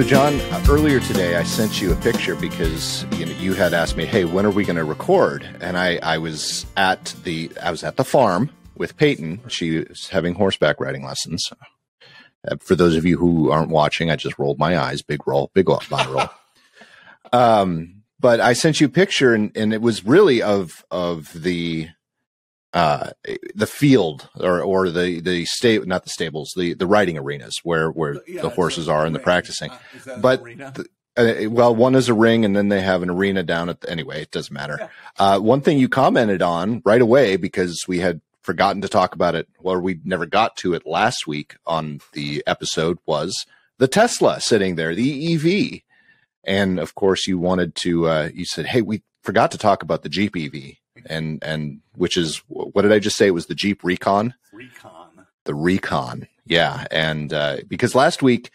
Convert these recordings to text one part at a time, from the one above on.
So, John, earlier today I sent you a picture because you had asked me, "Hey, when are we going to record?" And I was at the farm with Peyton. She was having horseback riding lessons. For those of you who aren't watching, I just rolled my eyes. Big roll, big body roll. But I sent you a picture, and it was really of the field or the not the stables, the riding arenas where the horses are and the practicing. But well, one is a ring, and then they have an arena down at anyway, it doesn't matter. Yeah. One thing you commented on right away, because we had forgotten to talk about it, or we never got to it last week on the episode, was the Tesla sitting there, the EV. And of course you wanted to, you said, "Hey, we forgot to talk about the Jeep EV." And which is, what did I just say? It was the Jeep Recon? The Recon. Yeah. And, because last week,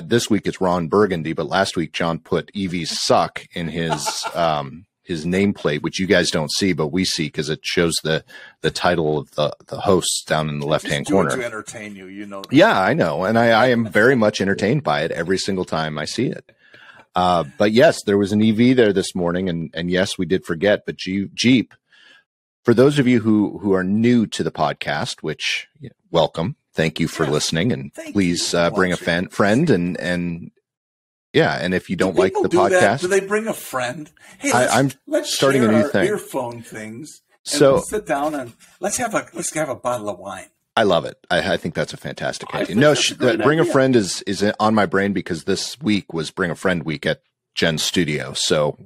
this week it's Ron Burgundy, but last week John put EVs suck in his nameplate, which you guys don't see, but we see because it shows the title of the hosts down in the left-hand corner. To entertain you, you know. Yeah, I know. And I am very much entertained by it every single time I see it. But yes, there was an EV there this morning, and yes, we did forget, but Jeep, for those of you who are new to the podcast, which welcome, thank you for listening, and please bring a friend, and yeah, and if you don't like the podcast, do they bring a friend? Hey, let's starting a new thing. Earphone things. And so let's sit down and let's have a bottle of wine. I love it. I think that's a fantastic idea. No, bring a friend is on my brain because this week was Bring a Friend week at Jen's studio. So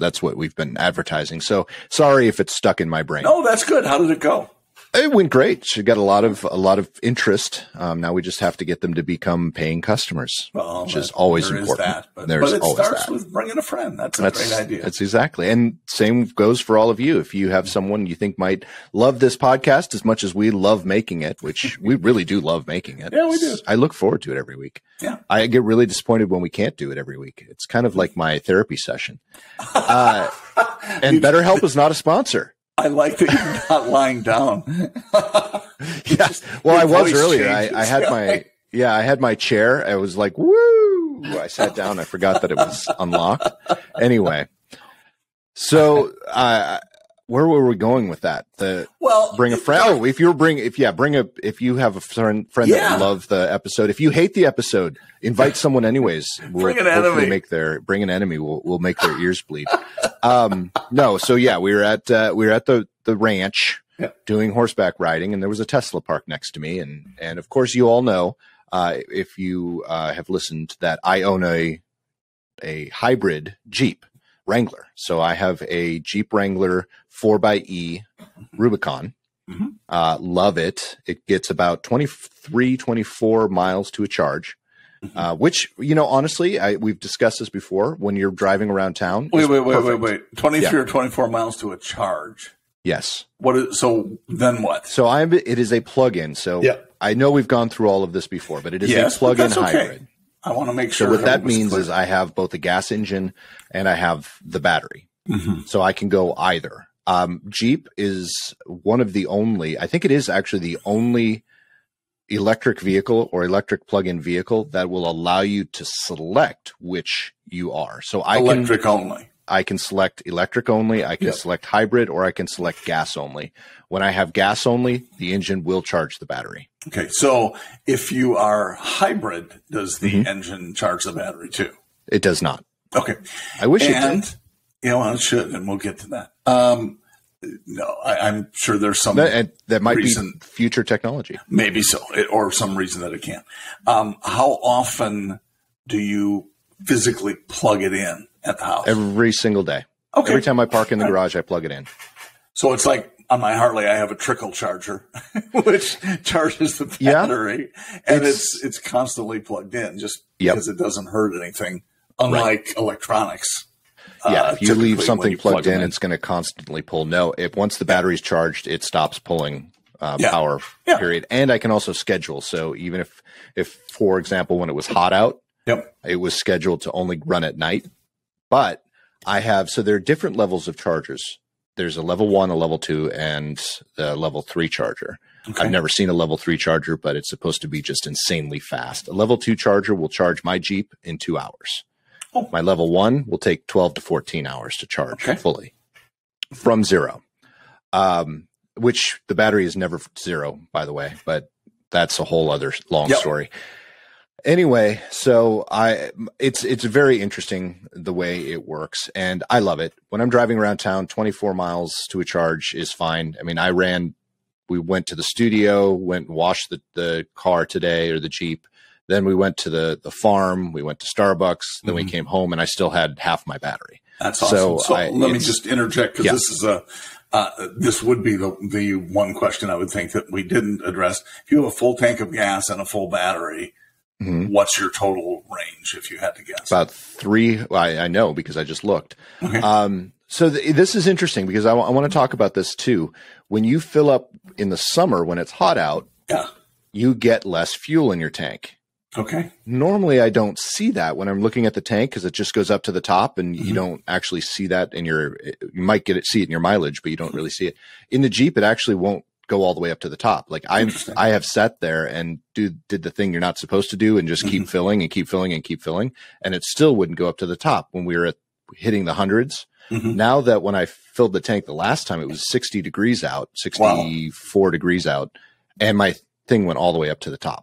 that's what we've been advertising. So sorry if it's stuck in my brain. No, that's good. How did it go? It went great. She got a lot of interest. Now we just have to get them to become paying customers, which is always important. But it starts with bringing a friend. That's a great idea. That's exactly. And same goes for all of you. If you have someone you think might love this podcast as much as we love making it, which we really do love making it. Yeah, we do. I look forward to it every week. Yeah. I get really disappointed when we can't do it every week. It's kind of like my therapy session. And BetterHelp is not a sponsor. I like that you're not lying down. Yeah. Well, I was earlier. I had my chair. I was like, woo! I sat down. I forgot that it was unlocked. Anyway, so where were we going with that? Bring a friend. Oh, if you have a friend that love the episode. If you hate the episode, invite someone anyways. Bring an enemy. We'll make their ears bleed. No. So yeah, we were at the ranch doing horseback riding, and there was a Tesla parked next to me. And of course you all know, if you have listened, that I own a hybrid Jeep Wrangler. So I have a Jeep Wrangler 4xe Rubicon. Mm-hmm. Love it. It gets about 24 miles to a charge. Mm-hmm. Which, honestly, we've discussed this before. When you're driving around town, wait. 23 or 24 miles to a charge. Yes. So then what? So it is a plug-in. So I know we've gone through all of this before, but it is a plug-in hybrid. I want to make sure. So what that means is I have both a gas engine and I have the battery. Mm-hmm. So I can go either. Jeep is one of the only, I think it is actually the only electric vehicle or electric plug-in vehicle that will allow you to select which you are. So I can select electric only, I can select hybrid, or I can select gas only. When I have gas only, the engine will charge the battery. Okay, so if you are hybrid, does the engine charge the battery too? It does not. Okay. I wish it did. It should, and we'll get to that. No, I'm sure there's some that might reason, be future technology. Maybe so, or some reason that it can't. How often do you physically plug it in at the house? Every single day. Okay. Every time I park in the garage, I plug it in. So it's like on my Harley, I have a trickle charger, which charges the battery, and it's constantly plugged in just because it doesn't hurt anything, unlike electronics. If you leave something plugged in, it's going to constantly pull. No, once the battery's charged, it stops pulling power, period. And I can also schedule. So even if, for example, when it was hot out, it was scheduled to only run at night. But so there are different levels of chargers. There's a level 1, a level 2, and the level 3 charger. Okay. I've never seen a level 3 charger, but it's supposed to be just insanely fast. A level 2 charger will charge my Jeep in 2 hours. Oh. My level 1 will take 12 to 14 hours to charge fully from zero. Which the battery is never zero, by the way, but that's a whole other long story. Anyway, so it's very interesting the way it works, and I love it. When I'm driving around town, 24 miles to a charge is fine. I mean, we went to the studio, went and washed the car today, or the Jeep. Then we went to the farm, we went to Starbucks, then we came home, and I still had half my battery. That's awesome. So let me just interject, because this is this would be the one question I would think that we didn't address. If you have a full tank of gas and a full battery, what's your total range, if you had to guess? About 3. I know, because I just looked. Okay. So this is interesting, because I want to talk about this too. When you fill up in the summer, when it's hot out, you get less fuel in your tank. Okay. Normally, I don't see that when I'm looking at the tank, because it just goes up to the top, and you don't actually see that you might see it in your mileage, but you don't really see it. In the Jeep, it actually won't go all the way up to the top. Like I have sat there and did the thing you're not supposed to do, and just keep filling and keep filling and keep filling, and it still wouldn't go up to the top when we were hitting the hundreds. Now that when I filled the tank the last time, it was 60 degrees out, 64 degrees out, and my thing went all the way up to the top.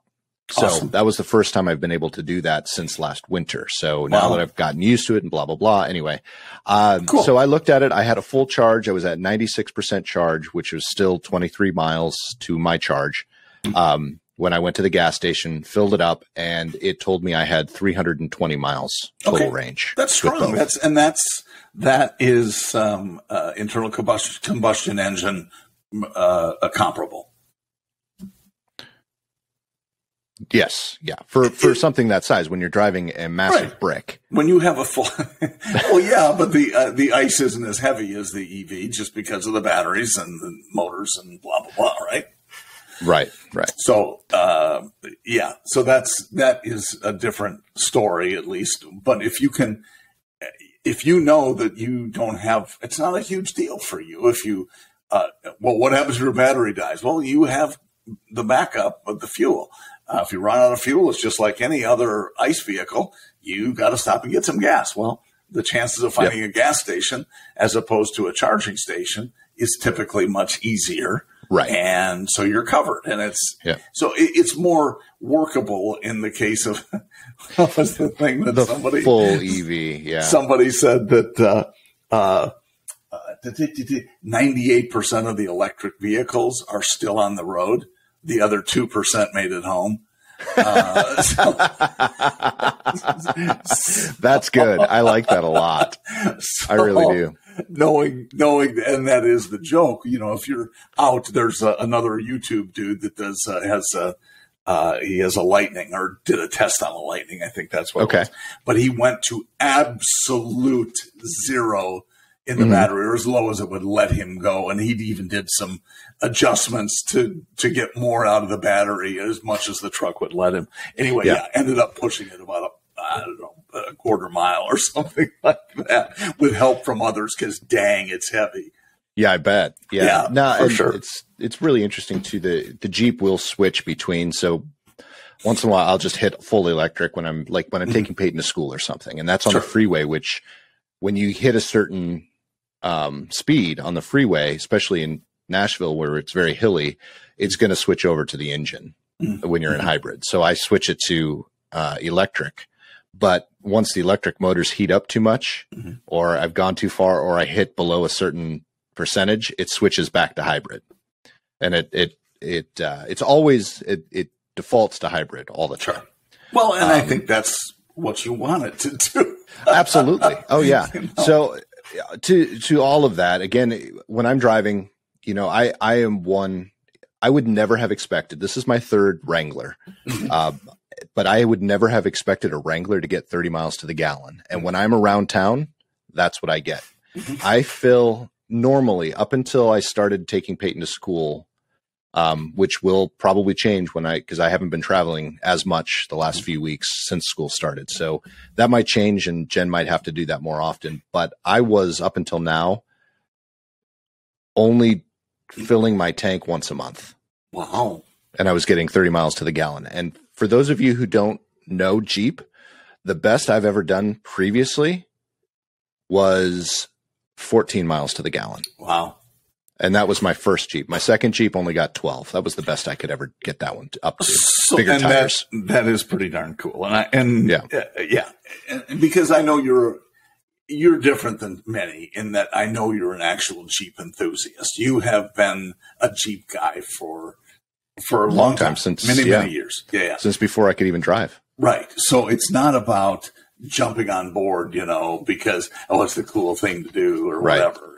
So that was the first time I've been able to do that since last winter. So now that I've gotten used to it and blah, blah, blah. Anyway, so I looked at it. I had a full charge. I was at 96% charge, which was still 23 miles to my charge. When I went to the gas station, filled it up, and it told me I had 320 miles total range. That's strong. That is internal combustion engine comparable. Yes. Yeah. For something that size, when you're driving a massive brick. When you have a full, but the ICE isn't as heavy as the EV, just because of the batteries and the motors and blah, blah, blah. Right. Right. So, so that is a different story, at least. But if you know that you don't have, it's not a huge deal for you. If you, what happens if your battery dies? Well, you have the backup of the fuel. If you run out of fuel, it's just like any other ICE vehicle. You got to stop and get some gas. Well, the chances of finding a gas station as opposed to a charging station is typically much easier. Right. And so you're covered. And it's more workable in the case of what was the thing that the full EV. Yeah. Somebody said that 98% of the electric vehicles are still on the road. The other 2% made it home. That's good. I like that a lot. I really do. Knowing, and that is the joke. You know, if you're out, there's another YouTube dude that he has a Lightning, or did a test on a Lightning. I think that's what it was. But he went to absolute zero in the battery, or as low as it would let him go. And he even did some adjustments to get more out of the battery, as much as the truck would let him. Anyway, ended up pushing it about a quarter mile or something like that, with help from others, because dang, it's heavy. Yeah, I bet. Yeah, no, for sure. It's really interesting too. The Jeep will switch between. So once in a while, I'll just hit full electric when I'm taking Peyton to school or something, and that's on the freeway. Which, when you hit a certain speed on the freeway, especially in Nashville where it's very hilly, it's going to switch over to the engine when you're in hybrid. So I switch it to electric. But once the electric motors heat up too much, or I've gone too far, or I hit below a certain percentage, it switches back to hybrid. And it defaults to hybrid all the time. Well, and I think that's what you want it to do. Absolutely. Oh yeah. So to all of that, again, when I'm driving, you know, I am one, I would never have expected, this is my third Wrangler, but I would never have expected a Wrangler to get 30 miles to the gallon. And when I'm around town, that's what I get. I fill normally, up until I started taking Peyton to school, which will probably change because I haven't been traveling as much the last few weeks since school started. So that might change, and Jen might have to do that more often. But I was, up until now, only filling my tank once a month. Wow. And I was getting 30 miles to the gallon. And for those of you who don't know Jeep, the best I've ever done previously was 14 miles to the gallon. Wow. And that was my first Jeep. My second Jeep only got 12. That was the best I could ever get that one up to. So, bigger tires. That is pretty darn cool. Yeah. Because I know you're different than many in that I know you're an actual Jeep enthusiast. You have been a Jeep guy for a long time, since many years. Yeah. Since before I could even drive. Right. So it's not about jumping on board, because, it's the cool thing to do or whatever.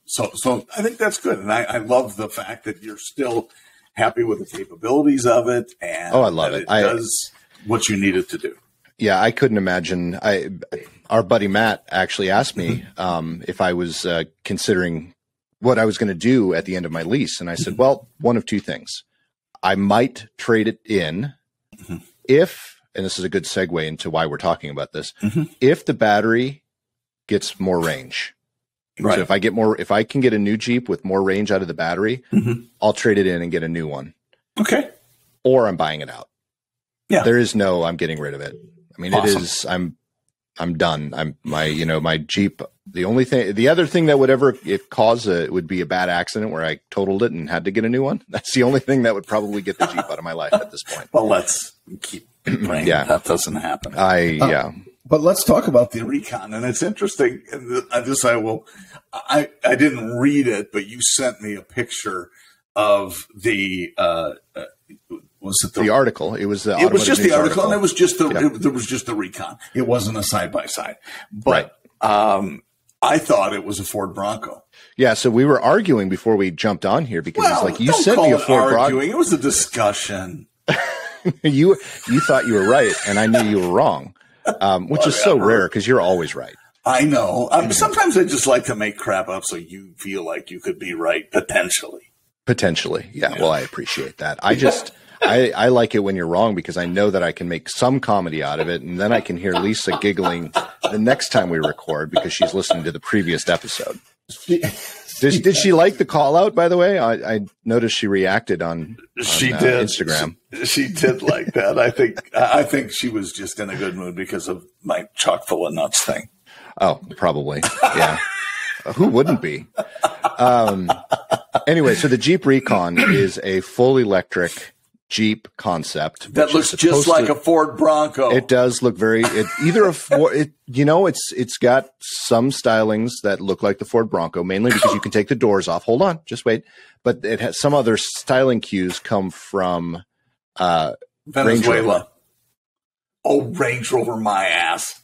So I think that's good. And I love the fact that you're still happy with the capabilities of it. And I love it. It does what you need it to do. Yeah, I couldn't imagine. Our buddy Matt actually asked me if I was considering what I was going to do at the end of my lease. And I said, well, one of two things. I might trade it in if, and this is a good segue into why we're talking about this, if the battery gets more range. Right. So if I can get a new Jeep with more range out of the battery, I'll trade it in and get a new one. Okay. Or I'm buying it out. Yeah. There is no, I'm getting rid of it. I mean, awesome. It is, I'm done. My Jeep, the other thing that would ever cause it would be a bad accident where I totaled it and had to get a new one. That's the only thing that would probably get the Jeep out of my life at this point. Well, let's keep praying that doesn't happen. But let's talk about the Recon, and it's interesting. I didn't read it, but you sent me a picture of the was it the article? It was it was just the article, and it was just there was just the Recon. It wasn't a side by side, but I thought it was a Ford Bronco. Yeah, so we were arguing before we jumped on here because it's like you sent me a Ford Bronco. It was a discussion. You thought you were right, and I knew you were wrong. Which is so rare because you're always right. I know. Sometimes I just like to make crap up so you feel like you could be right potentially. Potentially. Yeah. Well, I appreciate that. I like it when you're wrong because I know that I can make some comedy out of it. And then I can hear Lisa giggling the next time we record because she's listening to the previous episode. Did she like the call out, by the way? I noticed she reacted on Instagram. She did like that. I think she was just in a good mood because of my chock full of nuts thing. Oh, probably. Yeah. Who wouldn't be? Anyway, so the Jeep Recon is a full electric Jeep concept that looks just like a Ford Bronco. It does look it's got some stylings that look like the Ford Bronco, mainly because you can take the doors off. Hold on, just wait. But it has some other styling cues come from Venezuela. Range Rover, my ass.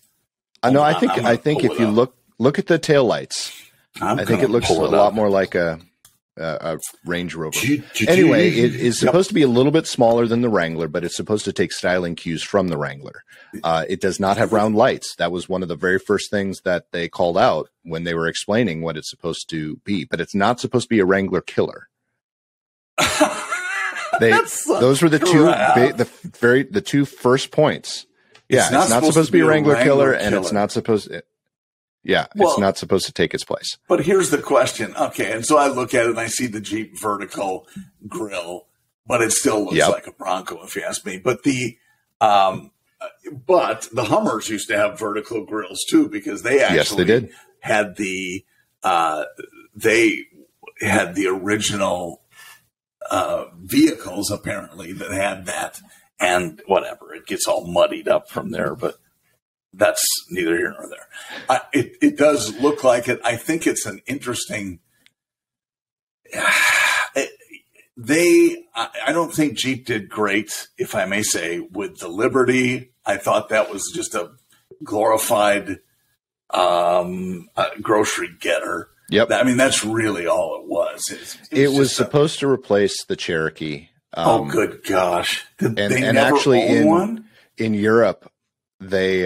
I know. I think if you look at the taillights, I think it looks a lot more like a Range Rover. Anyway, it is supposed to be a little bit smaller than the Wrangler, but it's supposed to take styling cues from the Wrangler. It does not have round lights. That was one of the very first things that they called out when they were explaining what it's supposed to be, but it's not supposed to be a Wrangler killer. Those were the two first points. Yeah, it's not supposed to be a Wrangler killer, and it's not supposed to. Yeah, it's not supposed to take its place. But here's the question. Okay, and so I look at it and I see the Jeep vertical grille, but it still looks like a Bronco, if you ask me. But the Hummers used to have vertical grills too, because they actually had the original vehicles apparently that had that, and whatever, it gets all muddied up from there, but that's neither here nor there. It does look like it. I think it's an interesting. I don't think Jeep did great, if I may say, with the Liberty. I thought that was just a glorified grocery getter. Yep. I mean, that's really all it was. It was supposed to replace the Cherokee. Good gosh! And actually, in Europe, they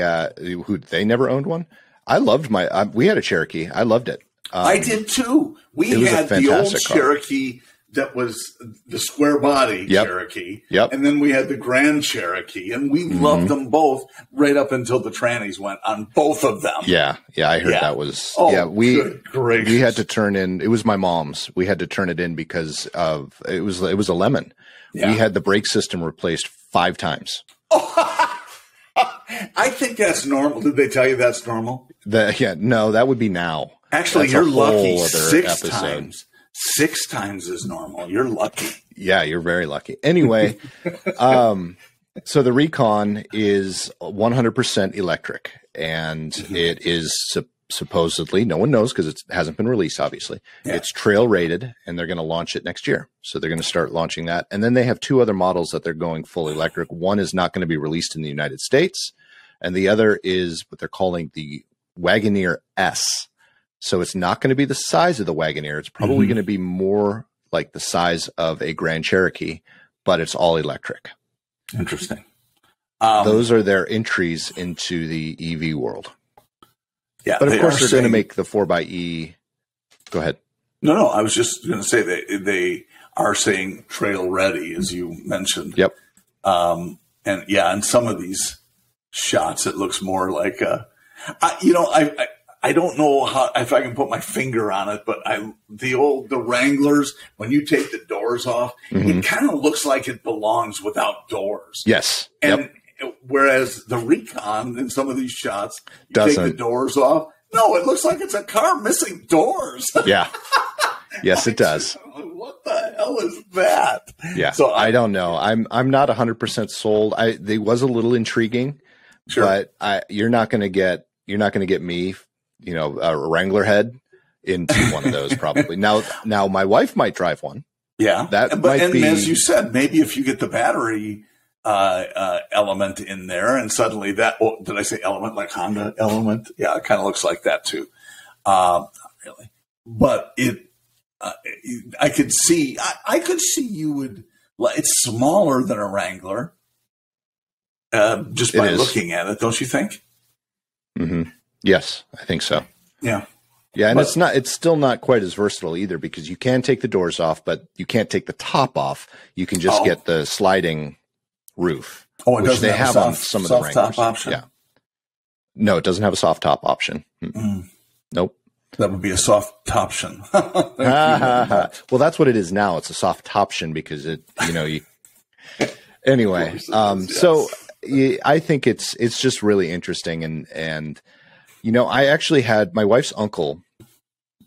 never owned one. I loved we had a Cherokee. I loved it. I did too. We had the old Cherokee that was the square body Cherokee. Yep. And then we had the Grand Cherokee, and we loved them both right up until the trannies went on both of them. Yeah. Yeah. I heard that was, we had to turn in, it was my mom's. We had to turn it in because of, it was a lemon. Yeah. We had the brake system replaced 5 times. I think that's normal. Did they tell you that's normal? No, that would be now. Actually, you're lucky 6 times. 6 times is normal. You're lucky. Yeah, you're very lucky. Anyway, so the Recon is 100% electric, and it is supposedly, no one knows because it hasn't been released, obviously. Yeah. It's trail rated, and they're going to launch it next year. So they're going to start launching that. And then they have 2 other models that they're going full electric. One is not going to be released in the United States, and the other is what they're calling the Wagoneer S. So it's not going to be the size of the Wagoneer. It's probably going to be more like the size of a Grand Cherokee, but it's all electric. Interesting. Those are their entries into the EV world. Yeah, but of course they're going to make the 4xe. Go ahead. No, I was just going to say they are saying trail ready, as you mentioned. Yep. And in some of these shots, it looks more like I don't know if I can put my finger on it, but the Wranglers, when you take the doors off, it kind of looks like it belongs without doors. Yes. And whereas the Recon in some of these shots, take the doors off. No, it looks like it's a car missing doors. Yeah. Yes, it does. What the hell is that? Yeah. So I don't know. I'm not 100% sold. They was a little intriguing, but you're not going to get me, a Wrangler head into one of those probably. Now my wife might drive one. Yeah. As you said, maybe if you get the battery element in there and suddenly did I say element like Honda element? Yeah, it kind of looks like that too. Not really. But I could see you would, it's smaller than a Wrangler just by looking at it, don't you think? Mm-hmm. Yes, I think so. Yeah. Yeah, and it's still not quite as versatile either because you can take the doors off, but you can't take the top off. You can just get the sliding roof. Oh, it doesn't have on some of the Wranglers. Top option? Yeah. No, it doesn't have a soft top option. Nope. That would be a soft toption. Well, that's what it is now. It's a soft toption because anyway. So I think it's just really interesting. And I actually had my wife's uncle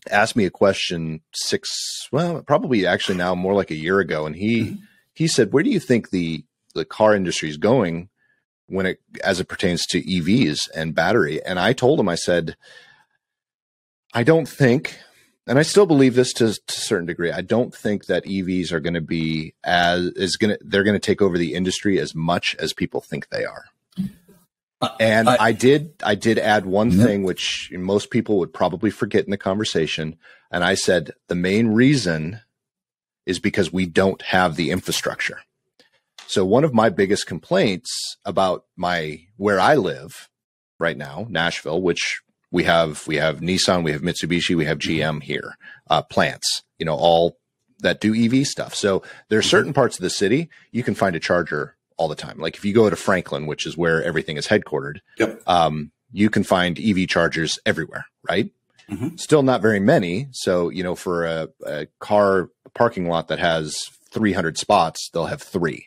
ask me a question probably actually now more like a year ago. And he said, where do you think the car industry is going as it pertains to EVs and battery? And I told him, I said, I don't think, and I still believe this to a certain degree, I don't think that EVs are going to be they're going to take over the industry as much as people think they are. And I did add one thing, which most people would probably forget in the conversation. And I said, the main reason is because we don't have the infrastructure. So one of my biggest complaints about where I live right now, Nashville, which we have Nissan, we have Mitsubishi, we have GM here, plants, all that do EV stuff. So there are certain parts of the city you can find a charger all the time. Like if you go to Franklin, which is where everything is headquartered, you can find EV chargers everywhere, right? Still not very many. So, for a car parking lot that has 300 spots, they'll have 3.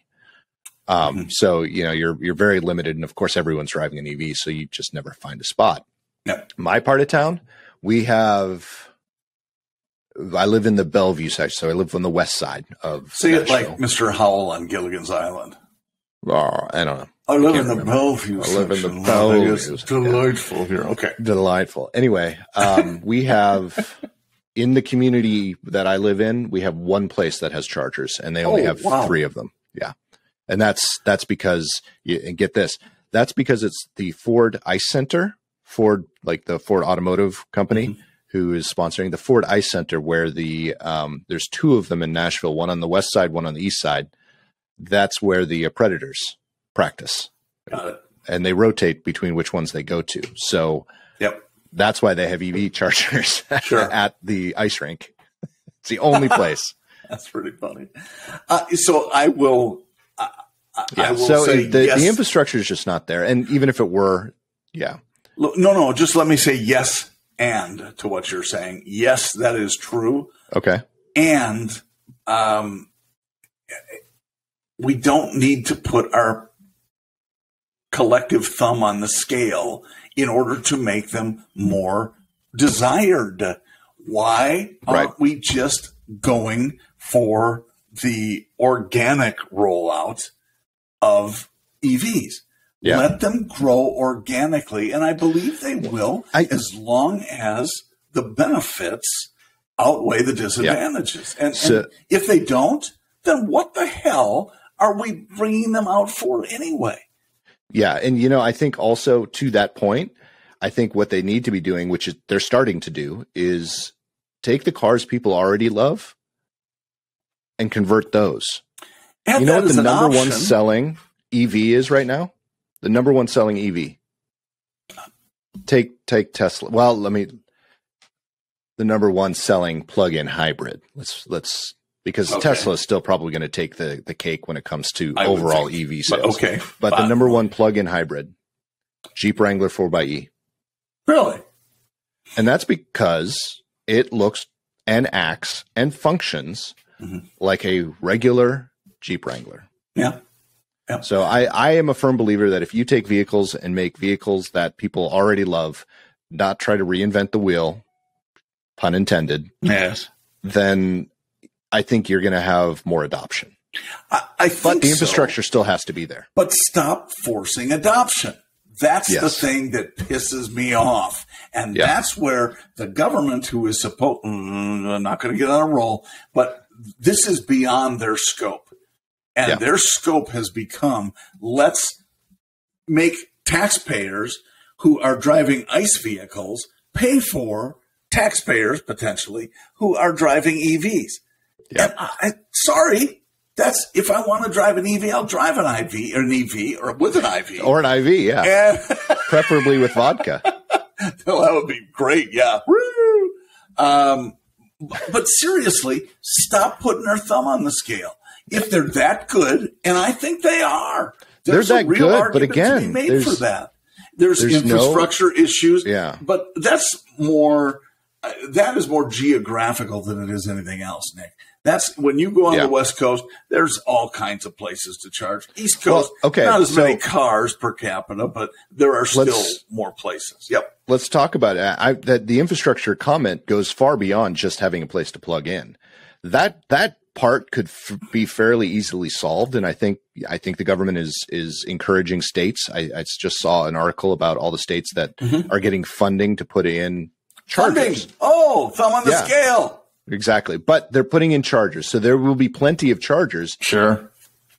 So, you're very limited. And of course, everyone's driving an EV, so you just never find a spot. Yep. My part of town, I live in the Bellevue section, so I live on the west side of Say it like Mr. Howell on Gilligan's Island. I don't know. I live in the Bellevue section. I live in the Bellevue. It's delightful here. Okay. Delightful. Anyway, we have, in the community that I live in, we have one place that has chargers, and they only have 3 of them. Yeah. And that's because, and get this, that's because it's the Ford Ice Center, like the Ford Automotive Company, who is sponsoring the Ford Ice Center, where there's 2 of them in Nashville, one on the west side, one on the east side. That's where the Predators practice. Got it. And they rotate between which ones they go to. So that's why they have EV chargers at the ice rink. It's the only place. That's pretty funny. So I will. I will so say yes. The infrastructure is just not there, and even if it were, no. Just let me say yes and to what you're saying. Yes, that is true. Okay, and we don't need to put our collective thumb on the scale in order to make them more desired. Why aren't we just going for the organic rollout of EVs? Yeah. Let them grow organically, and I believe they will, as long as the benefits outweigh the disadvantages. And if they don't, then what the hell are we bringing them out for anyway? Yeah, and I think also to that point, I think what they need to be doing, which is they're starting to do, is take the cars people already love and convert those. And you know what the number one selling EV is right now? The number one selling EV. Take Tesla. Well, the number one selling plug-in hybrid. Let's because Tesla is still probably going to take the cake when it comes to overall EV sales. But the number one plug-in hybrid, Jeep Wrangler 4xe. Really? And that's because it looks and acts and functions like a regular Jeep Wrangler. Yeah. So I am a firm believer that if you take vehicles and make vehicles that people already love, not try to reinvent the wheel, pun intended, then I think you're going to have more adoption. I think but the infrastructure still has to be there. But stop forcing adoption. That's the thing that pisses me off. And that's where the government, who is I'm not going to get on a roll, but this is beyond their scope. And their scope has become, let's make taxpayers who are driving ICE vehicles pay for taxpayers, potentially, who are driving EVs. And sorry, that's if I want to drive an EV, I'll drive an IV or an EV or with an IV. Or an IV, preferably with vodka. That would be great, but seriously, stop putting our thumb on the scale. If they're that good, and I think they are, they're that good, but again, made for that. There's infrastructure issues, but that's more. That is more geographical than it is anything else, Nick. That's when you go on the West Coast, there's all kinds of places to charge. East Coast, not as many cars per capita, but there are still more places. Let's talk about it. That the infrastructure comment goes far beyond just having a place to plug in. That part could be fairly easily solved, and I think the government is encouraging states. I just saw an article about all the states that are getting funding to put in chargers. Thumb on the scale. Exactly. But they're putting in chargers. So there will be plenty of chargers. Sure.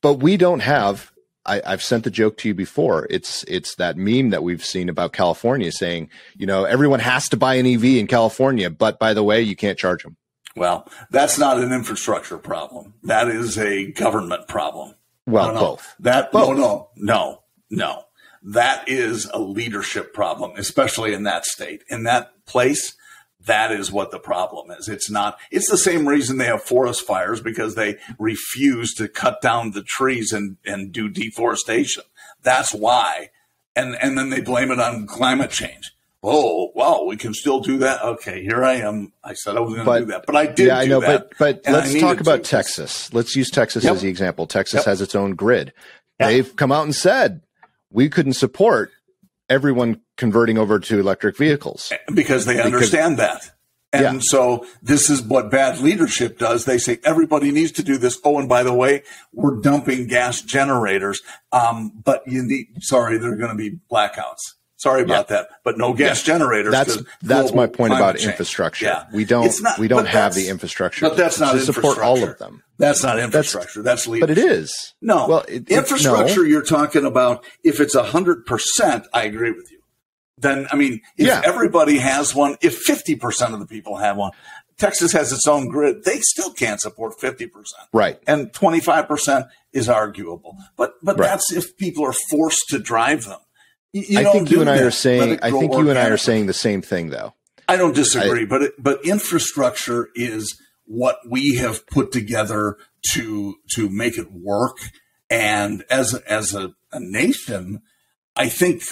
But we don't have, I've sent the joke to you before. It's that meme that we've seen about California saying, everyone has to buy an EV in California, but by the way, you can't charge them. Well, that's not an infrastructure problem. That is a government problem. Well, both. No. That is a leadership problem, especially in that state. In that place, that is what the problem is. It's the same reason they have forest fires, because they refuse to cut down the trees and do deforestation. That's why. And then they blame it on climate change. Oh, wow, we can still do that. Okay, here I am. I said I was going to do that, but I did. I know, but let's talk about Texas. Let's use Texas as the example. Texas has its own grid. They've come out and said we couldn't support everyone converting over to electric vehicles because they understand that. And so this is what bad leadership does. They say everybody needs to do this. Oh, and by the way, we're dumping gas generators. But there are going to be blackouts. Sorry about that, but no gas generators. That's my point about infrastructure. We don't have the infrastructure but that's not to support all of them. That's not infrastructure. That's leadership. But it is. No. Well, infrastructure you're talking about, if it's 100%, I agree with you. Then, if everybody has one, if 50% of the people have one, Texas has its own grid, they still can't support 50%. Right. And 25% is arguable. But that's if people are forced to drive them. I think you and I are saying the same thing, though. I don't disagree, but infrastructure is what we have put together to make it work. And as a nation, I think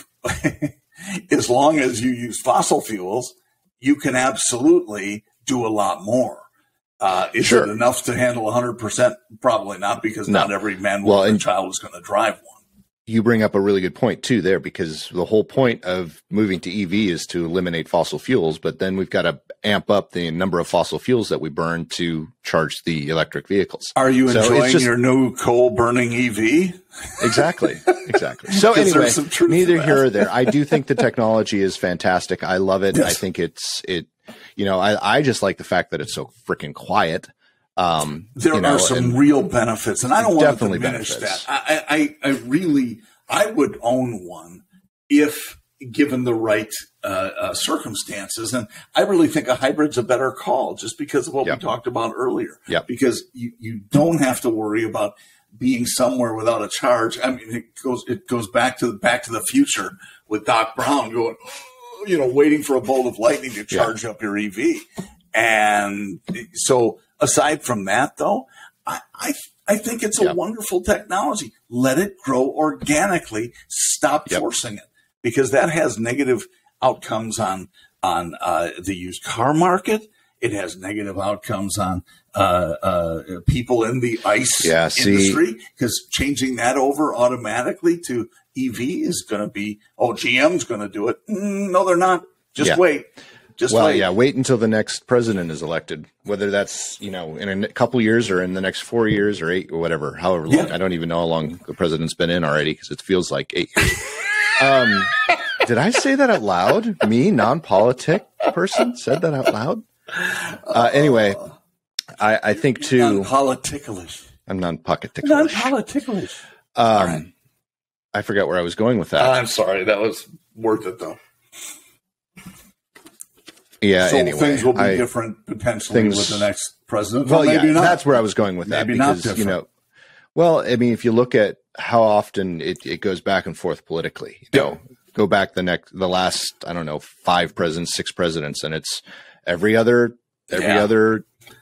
as long as you use fossil fuels, you can absolutely do a lot more. Is it enough to handle 100%? Probably not, because not every man, woman, and child is going to drive one. You bring up a really good point too there, because the whole point of moving to EV is to eliminate fossil fuels, but then we've got to amp up the number of fossil fuels that we burn to charge the electric vehicles. Are you enjoying your new coal burning EV? Exactly. So anyway, neither here or there. I do think the technology is fantastic. I love it. Yes. I think I just like the fact that it's so freaking quiet. There are some real benefits, and I don't want to diminish that. I would own one if given the right circumstances. And I really think a hybrid's a better call, just because of what we talked about earlier. Because you don't have to worry about being somewhere without a charge. I mean, it goes back to the Future with Doc Brown going, waiting for a bolt of lightning to charge up your EV. And so aside from that, though, I think it's a wonderful technology. Let it grow organically. Stop forcing it, because that has negative outcomes on the used car market. It has negative outcomes on people in the ICE industry, because changing that over automatically to EV is going to be, GM's going to do it. No, they're not. Just wait. Wait until the next president is elected, whether that's, in a couple years or in the next 4 years or 8 or whatever, however long. I don't even know how long the president's been in already, because it feels like 8 years. Did I say that out loud? Me, non-politic person, said that out loud? Anyway, I think too. Non-politicalish. I'm non-politicalish. Non-politicalish. Right. I forgot where I was going with that. I'm sorry. That was worth it, though. Yeah. So anyway, things will be different potentially with the next president. Well, maybe not. That's where I was going with that. Maybe because, not different. If you look at how often it goes back and forth politically, go back the last, 5 presidents, 6 presidents, and it's every other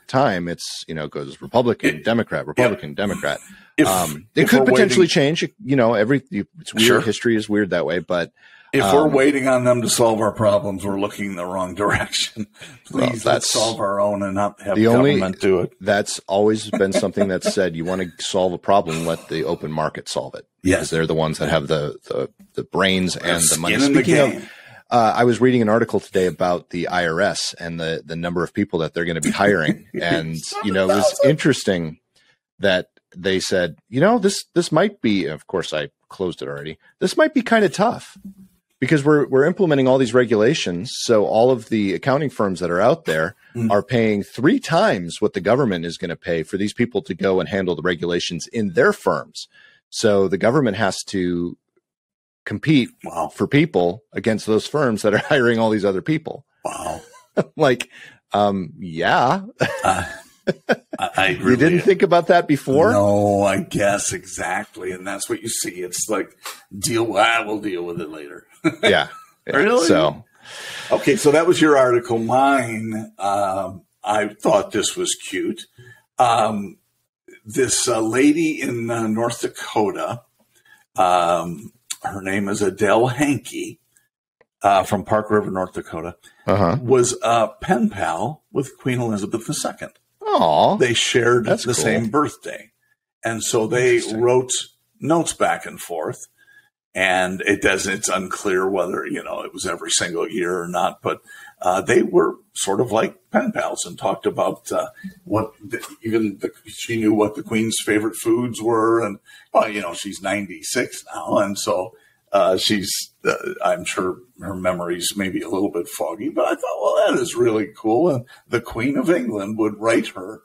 time it's, goes Republican, Democrat, Republican, Democrat. It could potentially change, it's weird. Sure. History is weird that way, but if we're waiting on them to solve our problems, we're looking in the wrong direction. Please, let's solve our own and not have government do it. That's always been something that's said. You want to solve a problem, let the open market solve it. Yes, they're the ones that have the brains and the money. Speaking of, I was reading an article today about the IRS and the number of people that they're going to be hiring, and it was interesting that they said, this might be. Of course, I closed it already. This might be kind of tough, because we're implementing all these regulations. So all of the accounting firms that are out there are paying 3 times what the government is going to pay for these people to go and handle the regulations in their firms. So the government has to compete for people against those firms that are hiring all these other people. Wow. I really, you didn't think about that before? No, I guess exactly. And that's what you see. It's like, we'll deal with it later. Yeah. Really? So that was your article. Mine, I thought this was cute. This lady in North Dakota, her name is Adele Hankey, from Park River, North Dakota, was a pen pal with Queen Elizabeth II. Oh, they shared the same birthday. And so they wrote notes back and forth. And it's unclear whether, it was every single year or not, but they were sort of like pen pals and talked about she knew what the Queen's favorite foods were. And, she's 96 now. And so I'm sure her memory's maybe a little bit foggy, but I thought, that is really cool. And the Queen of England would write her,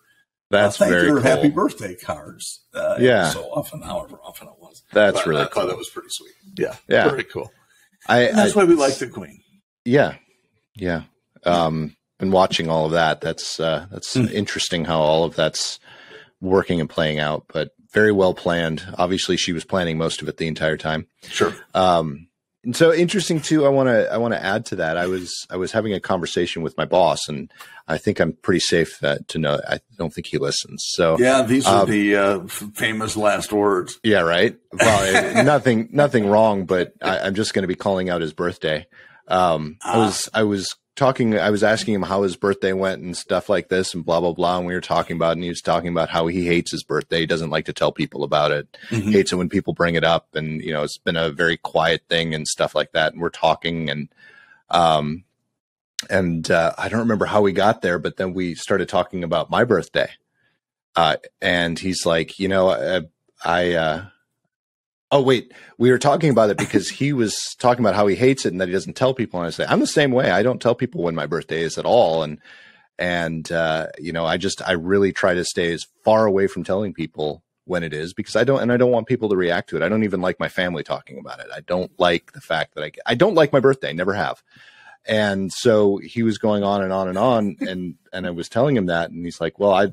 thank her cool. happy birthday cards. So often, however often it was. That's really I cool. thought that was pretty sweet. Yeah. Very cool. That's why we like the Queen. Yeah. Yeah. And watching all of that, that's interesting how all of that's working and playing out, but very well planned. Obviously, she was planning most of it the entire time. Sure. And so interesting too. I want to add to that. I was having a conversation with my boss, and I think I'm pretty safe to know. I don't think he listens. So yeah, these are the famous last words. Yeah, right. Well, nothing wrong, but I'm just going to be calling out his birthday. I was asking him how his birthday went and stuff like this and blah, blah, blah. And we were talking about, and he was talking about how he hates his birthday. He doesn't like to tell people about it. Mm-hmm. Hates it when people bring it up. And, it's been a very quiet thing and stuff like that. And we're talking and I don't remember how we got there, but then we started talking about my birthday. And he's like, oh, wait, we were talking about it because he was talking about how he hates it and that he doesn't tell people. And I say, I'm the same way. I don't tell people when my birthday is at all. I really try to stay as far away from telling people when it is because I don't want people to react to it. I don't even like my family talking about it. I don't like the fact that I don't like my birthday. Never have. And so he was going on and on and on. And I was telling him that. And he's like, well, I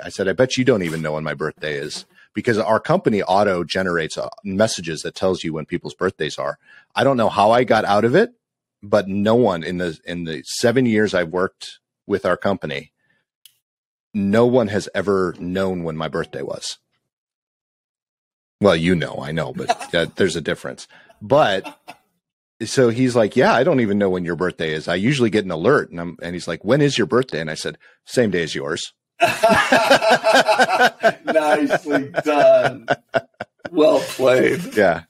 said, I bet you don't even know when my birthday is. Because our company auto generates messages that tells you when people's birthdays are. I don't know how I got out of it, but no one in the 7 years I've worked with our company, no one has ever known when my birthday was. Well, I know, but there's a difference. But so he's like, yeah, I don't even know when your birthday is. I usually get an alert, and he's like, when is your birthday? And I said, same day as yours. Nicely done. Well played. Yeah.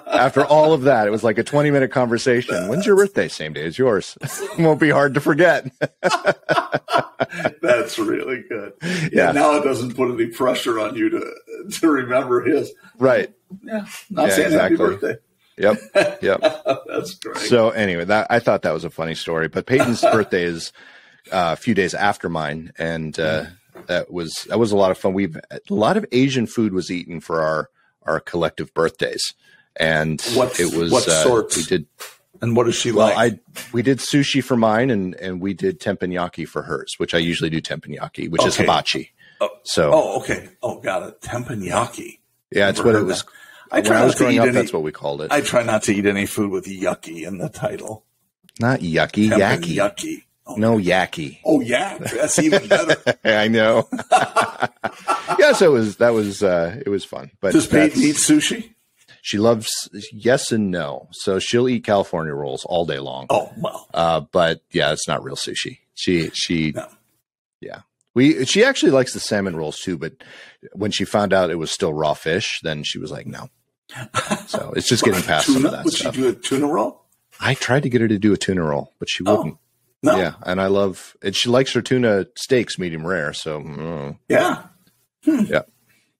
After all of that, it was like a 20-minute conversation. When's your birthday? Same day as yours. It won't be hard to forget. That's really good. Yeah. Now it doesn't put any pressure on you to remember his. Right. Yeah. Not saying exactly. Happy birthday. Yep. That's great. So anyway, I thought that was a funny story. But Peyton's birthday is a few days after mine, and that was a lot of fun. A lot of Asian food was eaten for our collective birthdays, and what sorts? We did. And what is she like? We did sushi for mine, and we did teppanyaki for hers, which I usually do teppanyaki, which is hibachi. Okay. Oh, got it. Teppanyaki. Yeah, it's what it was. When I was growing up, that's what we called it. I try not to eat any food with yucky in the title. Not yucky, yaki. Yucky. Okay. No yaki. Oh, yak. That's even better. I know. Yeah, so it was fun. But does Peyton eat sushi? She loves yes and no. So she'll eat California rolls all day long. Oh, well. But yeah, it's not real sushi. No. Yeah. She actually likes the salmon rolls too, but when she found out it was still raw fish, then she was like, no. So it's just getting past some of that Would stuff. Would she do a tuna roll? I tried to get her to do a tuna roll, but she wouldn't. No. Yeah, and I love it. She likes her tuna steaks medium rare. So yeah. Yeah.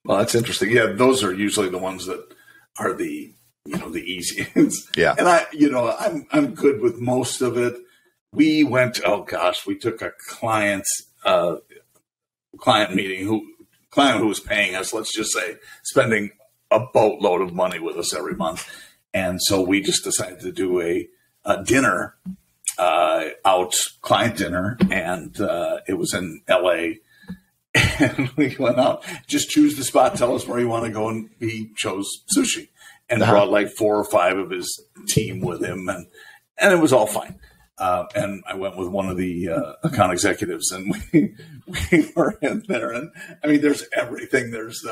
Well, that's interesting. Yeah, those are usually the ones that are the easiest. Yeah. And I'm good with most of it. We went. We took a client meeting. Client who was paying us. Let's just say spending a boatload of money with us every month, and so we just decided to do a dinner. Client dinner, and it was in LA, and we went out, just choose the spot, tell us where you want to go, and he chose Sushi and brought like 4 or 5 of his team with him, and it was all fine. And I went with one of the account executives, and we were in there, and I mean, there's everything. There's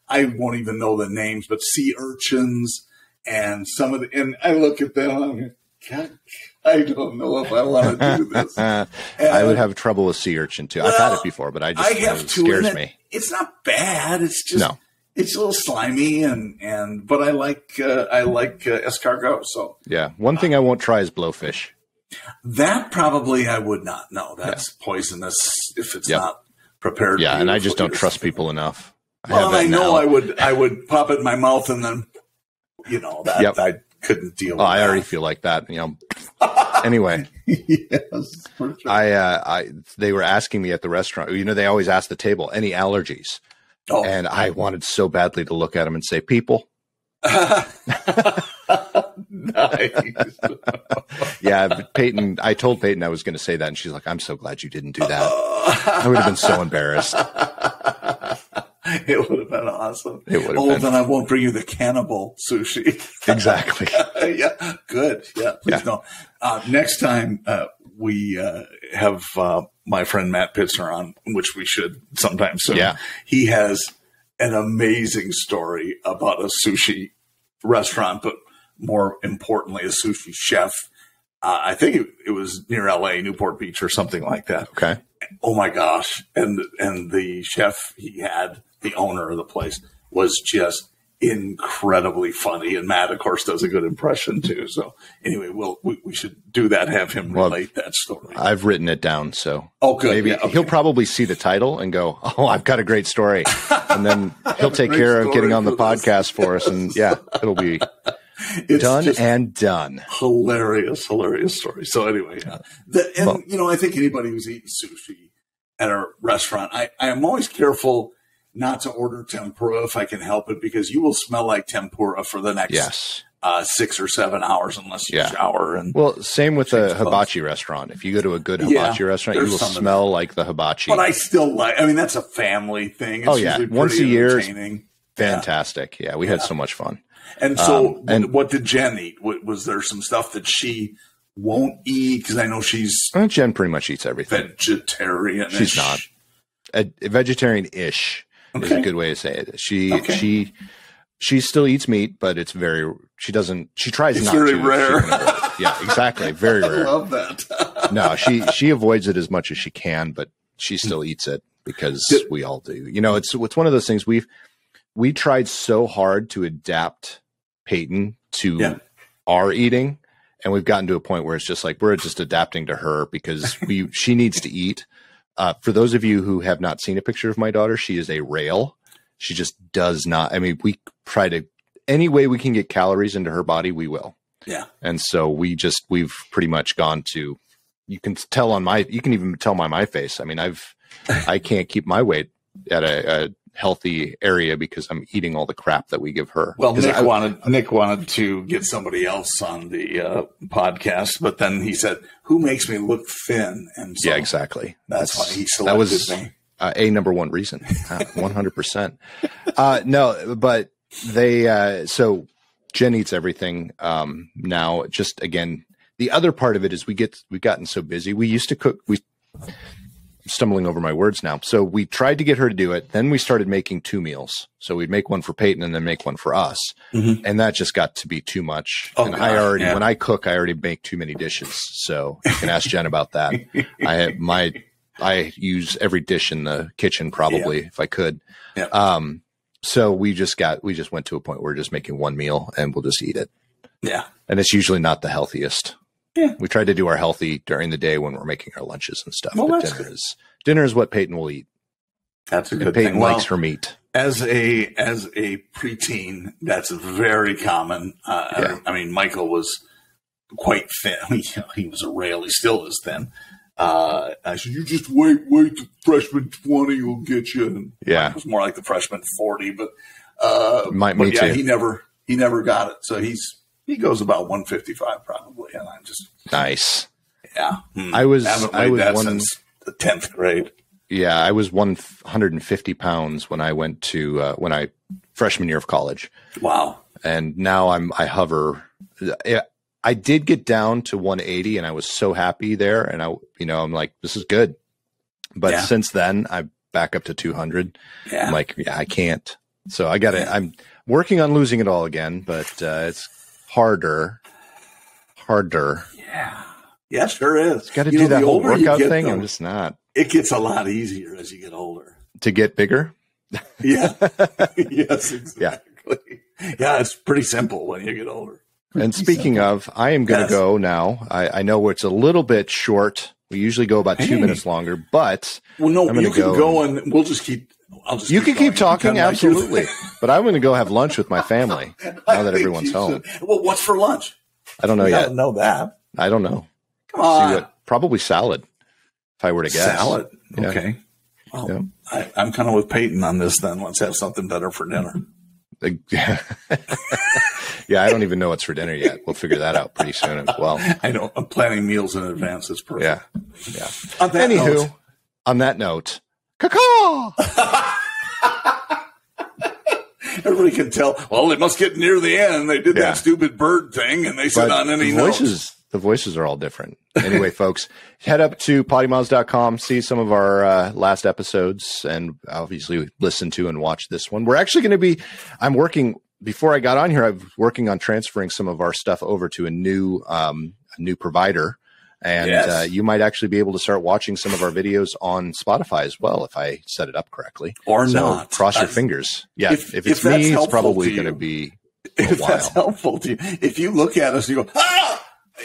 I won't even know the names, but sea urchins and and I look at them, and I'm like, God, I don't know if I want to do this. I would have trouble with sea urchin too. I've had it before, but it scares me. It's not bad. It's just it's a little slimy, but I like escargot. So yeah, one thing I won't try is blowfish. That probably I would not. No, that's poisonous if it's not prepared. Yeah, and I just don't trust people enough. I would pop it in my mouth, and then I couldn't deal with I already feel like that, Anyway, yes, for sure. they were asking me at the restaurant, they always ask the table, any allergies? Oh. And I wanted so badly to look at them and say, people. Nice. Yeah, but I told Peyton I was going to say that, and she's like, I'm so glad you didn't do that. I would have been so embarrassed. It would have been awesome. It would have been. Then I won't bring you the cannibal sushi. Exactly. Yeah, good. Yeah, please don't. Next time we have my friend Matt Pitzner on, which we should sometime soon. Yeah. He has an amazing story about a sushi restaurant, but more importantly, a sushi chef. I think it was near LA, Newport Beach or something like that. Okay. Oh my gosh. And the chef he had, the owner of the place, was just incredibly funny. And Matt, of course, does a good impression too. So anyway, we should do that, have him relate that story. I've written it down. So good. Maybe he'll probably see the title and go, oh, I've got a great story. And then he'll take care of getting on the podcast for us. And it'll be done and done. Hilarious story. So anyway, I think anybody who's eating sushi at a restaurant, I am always careful not to order tempura if I can help it, because you will smell like tempura for the next 6 or 7 hours unless you shower. And same with a hibachi restaurant. If you go to a good hibachi restaurant, you will smell like the hibachi. But I still that's a family thing. It's once a year. Fantastic. Yeah, we had so much fun. And so what did Jen eat? Was there some stuff that she won't eat? Because I know Jen pretty much eats everything. Vegetarian. She's not. Vegetarian-ish is a good way to say it. She still eats meat, but she tries not to. It's very rare. Yeah, exactly. Very rare. I love that. No, she avoids it as much as she can, but she still eats it because we all do. It's one of those things we tried so hard to adapt Peyton to our eating, and we've gotten to a point where it's just like we're just adapting to her because she needs to eat. For those of you who have not seen a picture of my daughter, she is a rail. She just does not. I mean, we try to any way we can get calories into her body, we will. Yeah. And so we've pretty much gone to. You can even tell by my face. I mean, I can't keep my weight at a healthy area because I'm eating all the crap that we give her. Well, Nick wanted to get somebody else on the podcast, but then he said, "Who makes me look thin?" And so exactly. That's why he selected me. A number one reason, 100%. No, but so Jen eats everything now. Just again, the other part of it is we've gotten so busy. We used to cook. Stumbling over my words now. So we tried to get her to do it. Then we started making 2 meals. So we'd make one for Peyton and then make one for us. Mm-hmm. And that just got to be too much. When I cook, I already make too many dishes. So you can ask Jen about that. I use every dish in the kitchen probably if I could. Yeah. So we just went to a point where we're just making 1 meal and we'll just eat it. Yeah. And it's usually not the healthiest. Yeah. We try to do our healthy during the day when we're making our lunches and stuff. Well, but dinner is what Peyton will eat. That's a good thing. Peyton likes her meat. As a preteen, that's very common. I mean, Michael was quite thin. He was a rail. He still is thin. I said, "You just wait. The freshman 20 will get you." And it was more like the freshman 40, but me too. He never got it. So he goes about 155 probably, and I'm just nice. Yeah, I was since the 10th grade. Yeah, I was 150 pounds when I went to freshman year of college. Wow. And now I hover. I did get down to 180, and I was so happy there. And I'm like, this is good. But since then, I'm back up to 200. Yeah. I'm like, I can't. So I'm working on losing it all again, but it's harder. Yeah, sure is. Got to do that whole workout thing. I'm just not. It gets a lot easier as you get older. To get bigger? Yeah. Yes, exactly. Yeah, it's pretty simple when you get older. And speaking of, I am going to go now. I know it's a little bit short. We usually go about 2 minutes longer, but you can go and we'll just keep. You can keep talking, absolutely. But I'm going to go have lunch with my family now that everyone's home. Well, what's for lunch? I don't know yet. I don't know that. I don't know. Come on. Probably salad, if I were to guess. Salad. Yeah. Okay. Well, I'm kind of with Peyton on this then. Let's have something better for dinner. Yeah, I don't even know what's for dinner yet. We'll figure that out pretty soon as well. I know. I'm planning meals in advance. It's perfect. Yeah. On that note, caw-caw! Everybody can tell. Well, they must get near the end. They did that stupid bird thing, and they said on any notes. The voices are all different. Anyway, folks, head up to PoddiMouths.com, see some of our last episodes, and obviously listen to and watch this one. We're actually going to be, before I got on here, I was working on transferring some of our stuff over to a new provider. And you might actually be able to start watching some of our videos on Spotify as well, if I set it up correctly. Or not. Cross your fingers. Yeah, if it's me, it's probably going to be a while. If that's helpful to you. If you look at us and you go,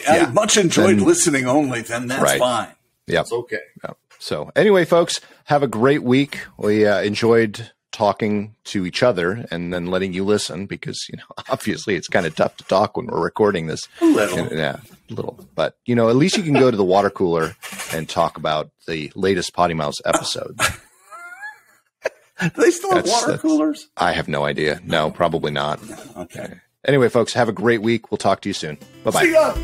I much enjoyed listening only, then that's fine. Yeah. It's okay. Yep. So anyway, folks, have a great week. We enjoyed talking to each other and then letting you listen because, obviously it's kind of tough to talk when we're recording this. A little. A little. But, at least you can go to the water cooler and talk about the latest PoddiMouths episode. Do they still have water coolers? I have no idea. No, probably not. Okay. Anyway, folks, have a great week. We'll talk to you soon. Bye-bye. See ya.